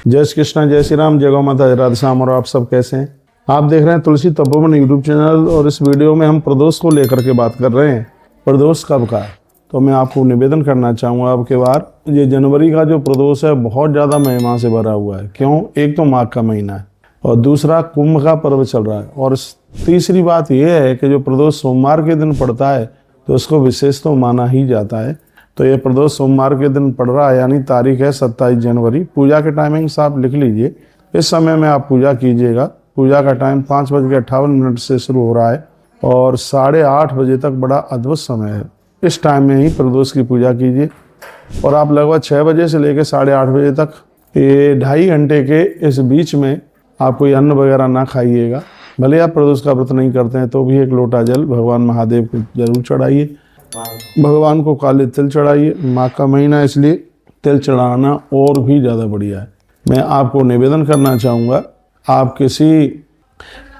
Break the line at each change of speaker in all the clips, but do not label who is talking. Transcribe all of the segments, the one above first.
जय श्री कृष्णा, जय श्री राम, जय गौ माता, जय राधे श्याम। और आप सब कैसे हैं? आप देख रहे हैं तुलसी तपोवन यूट्यूब चैनल और इस वीडियो में हम प्रदोष को लेकर के बात कर रहे हैं। प्रदोष कब का है तो मैं आपको निवेदन करना चाहूँगा आपके बार ये जनवरी का जो प्रदोष है बहुत ज़्यादा महिमा से भरा हुआ है। क्यों? एक तो माघ का महीना है और दूसरा कुंभ का पर्व चल रहा है। और तीसरी बात यह है कि जो प्रदोष सोमवार के दिन पड़ता है तो उसको विशेष तो माना ही जाता है। तो ये प्रदोष सोमवार के दिन पड़ रहा है, यानी तारीख है 27 जनवरी। पूजा के टाइमिंग्स आप लिख लीजिए, इस समय में आप पूजा कीजिएगा। पूजा का टाइम 5:58 से शुरू हो रहा है और 8:30 बजे तक बड़ा अद्भुत समय है। इस टाइम में ही प्रदोष की पूजा कीजिए और आप लगभग 6 बजे से लेकर 8:30 बजे तक ये 2.5 घंटे के इस बीच में आप कोई अन्न वगैरह ना खाइएगा। भले आप प्रदोष का व्रत नहीं करते हैं तो भी 1 लोटा जल भगवान महादेव को जरूर चढ़ाइए। भगवान को काले तिल चढ़ाइए। माघ का महीना इसलिए तिल चढ़ाना और भी ज़्यादा बढ़िया है। मैं आपको निवेदन करना चाहूँगा, आप किसी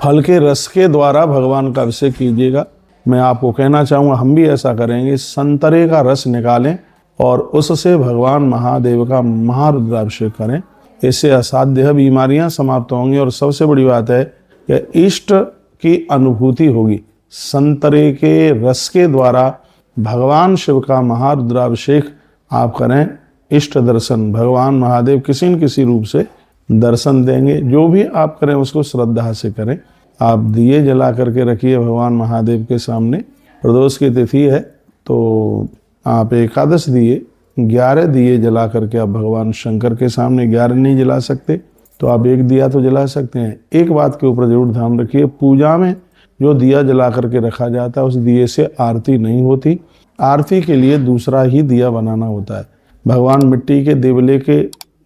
फल के रस के द्वारा भगवान का अभिषेक कीजिएगा। मैं आपको कहना चाहूँगा हम भी ऐसा करेंगे। संतरे का रस निकालें और उससे भगवान महादेव का महारुद्राभिषेक करें। इससे असाध्य बीमारियां समाप्त होंगी और सबसे बड़ी बात है कि इष्ट की अनुभूति होगी। संतरे के रस के द्वारा भगवान शिव का महारुद्राभिषेक आप करें। इष्ट दर्शन भगवान महादेव किसी न किसी रूप से दर्शन देंगे। जो भी आप करें उसको श्रद्धा से करें। आप दिए जला करके रखिए भगवान महादेव के सामने। प्रदोष की तिथि है तो आप एकादश दिए 11 दिए जला करके आप भगवान शंकर के सामने 11 नहीं जला सकते तो आप 1 दिया तो जला सकते हैं। एक बात के ऊपर जरूर ध्यान रखिए, पूजा में जो दिया जला करके रखा जाता है उस दिए से आरती नहीं होती। आरती के लिए दूसरा ही दिया बनाना होता है। भगवान मिट्टी के दिवले के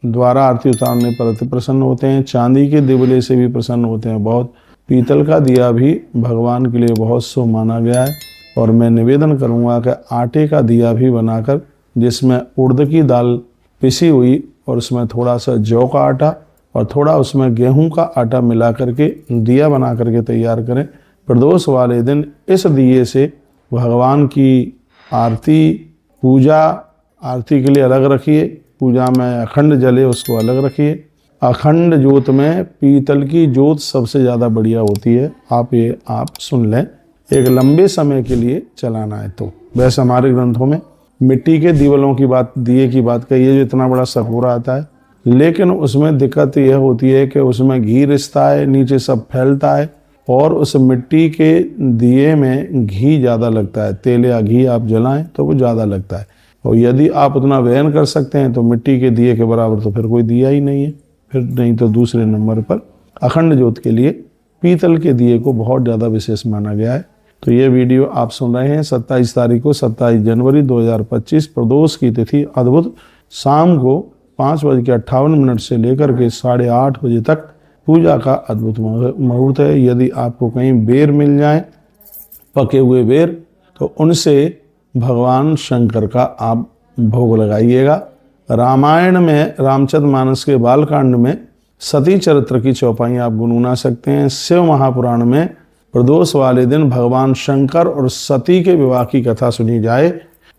द्वारा आरती उतारने पर अति प्रसन्न होते हैं। चांदी के दिवले से भी प्रसन्न होते हैं बहुत। पीतल का दिया भी भगवान के लिए बहुत शुभ माना गया है। और मैं निवेदन करूंगा कि आटे का दिया भी बनाकर जिसमें उड़द की दाल पिसी हुई और उसमें थोड़ा सा जौ का आटा और थोड़ा उसमें गेहूं का आटा मिला करके दिया बना करके तैयार करें। प्रदोष वाले दिन इस दिए से भगवान की आरती पूजा आरती के लिए अलग रखिए। पूजा में अखंड जले उसको अलग रखिए। अखंड जोत में पीतल की जोत सबसे ज़्यादा बढ़िया होती है। आप सुन लें, एक लंबे समय के लिए चलाना है तो। वैसे हमारे ग्रंथों में मिट्टी के दिवलों की बात दिए की बात कही है जो इतना बड़ा सकोरा आता है, लेकिन उसमें दिक्कत यह होती है कि उसमें घी रिसता है, नीचे सब फैलता है और उस मिट्टी के दिए में घी ज़्यादा लगता है। तेल या घी आप जलाएं तो वो ज़्यादा लगता है। और यदि आप उतना व्ययन कर सकते हैं तो मिट्टी के दिए के बराबर तो फिर कोई दिया ही नहीं है। फिर नहीं तो दूसरे नंबर पर अखंड ज्योत के लिए पीतल के दिए को बहुत ज़्यादा विशेष माना गया है। तो ये वीडियो आप सुन रहे हैं 27 तारीख को 27 जनवरी 2025 प्रदोष की तिथि अद्भुत। शाम को 5:58 से लेकर के 8:30 बजे तक पूजा का अद्भुत मुहूर्त है। यदि आपको कहीं बेर मिल जाए, पके हुए बेर, तो उनसे भगवान शंकर का आप भोग लगाइएगा। रामायण में रामचरितमानस के बालकांड में सती चरित्र की चौपाई आप गुनगुना सकते हैं। शिव महापुराण में प्रदोष वाले दिन भगवान शंकर और सती के विवाह की कथा सुनी जाए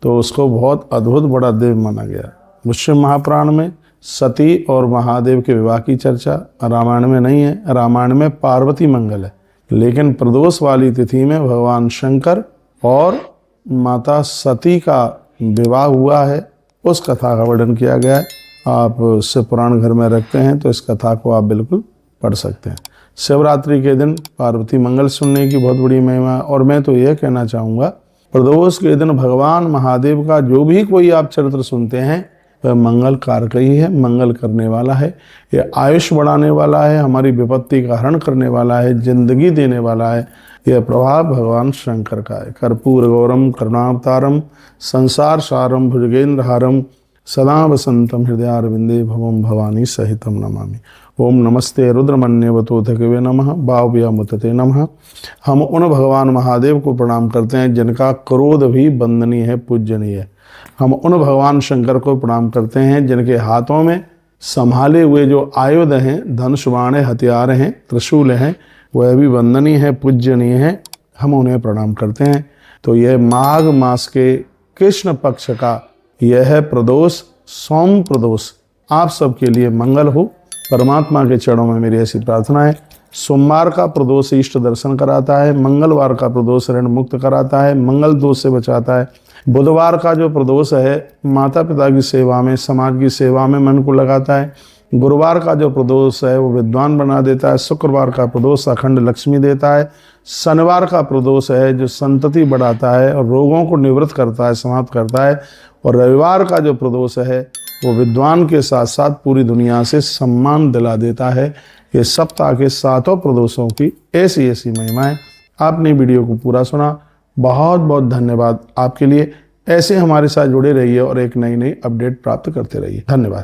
तो उसको बहुत अद्भुत बड़ा दिव्य माना गया। शिव महापुराण में सती और महादेव के विवाह की चर्चा रामायण में नहीं है। रामायण में पार्वती मंगल है, लेकिन प्रदोष वाली तिथि में भगवान शंकर और माता सती का विवाह हुआ है। उस कथा का वर्णन किया गया है। आप शिव पुराण घर में रखते हैं तो इस कथा को आप बिल्कुल पढ़ सकते हैं। शिवरात्रि के दिन पार्वती मंगल सुनने की बहुत बड़ी महिमा है। और मैं तो यह कहना चाहूँगा, प्रदोष के दिन भगवान महादेव का जो भी कोई आप चरित्र सुनते हैं वह मंगल कारक ही है, मंगल करने वाला है। यह आयुष बढ़ाने वाला है, हमारी विपत्ति का हरण करने वाला है, जिंदगी देने वाला है। यह प्रभाव भगवान शंकर का है। कर्पूर गौरम करुणावतारम संसार सारम भुजगेंद्रहारम सदा वसंतम हृदयारविंदे भवम भवानी सहितम नमामि। ओम नमस्ते रुद्रमन्यवतोथकवे नमः भाव्यामुतते नमः। हम उन भगवान महादेव को प्रणाम करते हैं जिनका क्रोध भी वंदनीय है, पूजनीय है। हम उन भगवान शंकर को प्रणाम करते हैं जिनके हाथों में संभाले हुए जो आयुध हैं, धनुष बाण हथियार हैं, त्रिशूल हैं, वह भी वंदनीय है, पूजनीय है। हम उन्हें प्रणाम करते हैं। तो यह माघ मास के कृष्ण पक्ष का यह है प्रदोष, सोम प्रदोष। आप सबके लिए मंगल हो। परमात्मा के चरणों में मेरी ऐसी प्रार्थना है। सोमवार का प्रदोष इष्ट दर्शन कराता है, मंगलवार का प्रदोष ऋण मुक्त कराता है, मंगल दोष से बचाता है। बुधवार का जो प्रदोष है माता पिता की सेवा में, समाज की सेवा में मन को लगाता है। गुरुवार का जो प्रदोष है वो विद्वान बना देता है। शुक्रवार का प्रदोष अखंड लक्ष्मी देता है। शनिवार का प्रदोष है जो संतति बढ़ाता है और रोगों को निवृत्त करता है, समाप्त करता है। और रविवार का जो प्रदोष है वो विद्वान के साथ साथ पूरी दुनिया से सम्मान दिला देता है। ये सप्ताह के 7 प्रदोषों की ऐसी ऐसी महिमाएं। आपने वीडियो को पूरा सुना, बहुत बहुत धन्यवाद आपके लिए। ऐसे हमारे साथ जुड़े रहिए और एक नई नई अपडेट प्राप्त करते रहिए। धन्यवाद।